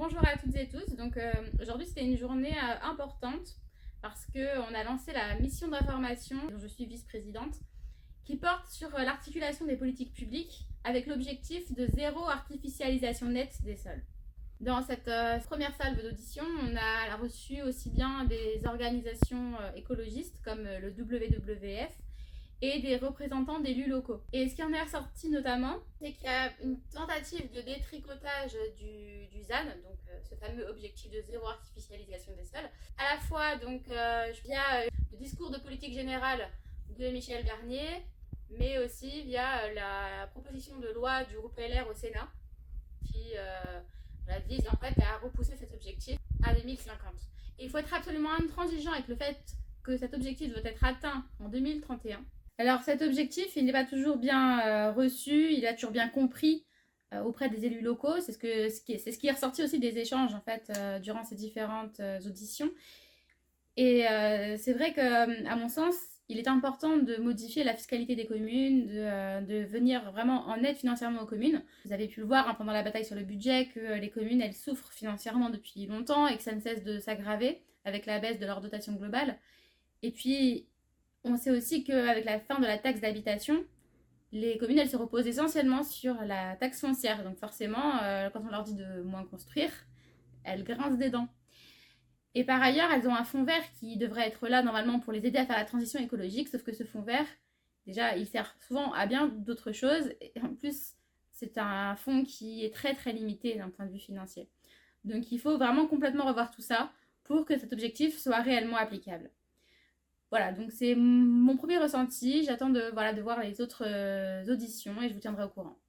Bonjour à toutes et tous. Aujourd'hui c'était une journée importante parce qu'on a lancé la mission d'information dont je suis vice-présidente qui porte sur l'articulation des politiques publiques avec l'objectif de zéro artificialisation nette des sols. Dans cette première salve d'audition, on a reçu aussi bien des organisations écologistes comme le WWF et des représentants d'élus locaux. Et ce qui en est ressorti notamment, c'est qu'il y a une tentative de détricotage du ZAN, donc ce fameux objectif de zéro artificialisation des sols, à la fois via le discours de politique générale de Michel Barnier, mais aussi via la proposition de loi du groupe LR au Sénat, qui vise en fait à repousser cet objectif à 2050. Et il faut être absolument intransigeant avec le fait que cet objectif doit être atteint en 2031. Alors cet objectif, il n'est pas toujours bien reçu, il est toujours bien compris auprès des élus locaux. C'est ce qui est ressorti aussi des échanges en fait durant ces différentes auditions. Et c'est vrai que, à mon sens, il est important de modifier la fiscalité des communes, de venir vraiment en aide financièrement aux communes. Vous avez pu le voir pendant la bataille sur le budget que les communes, elles souffrent financièrement depuis longtemps et que ça ne cesse de s'aggraver avec la baisse de leur dotation globale. Et puis, on sait aussi qu'avec la fin de la taxe d'habitation, les communes, elles se reposent essentiellement sur la taxe foncière. Donc forcément, quand on leur dit de moins construire, elles grincent des dents. Et par ailleurs, elles ont un fonds vert qui devrait être là normalement pour les aider à faire la transition écologique, sauf que ce fonds vert, déjà, il sert souvent à bien d'autres choses. Et en plus, c'est un fonds qui est très très limité d'un point de vue financier. Donc il faut vraiment complètement revoir tout ça pour que cet objectif soit réellement applicable. Voilà, donc c'est mon premier ressenti. J'attends de voir les autres auditions et je vous tiendrai au courant.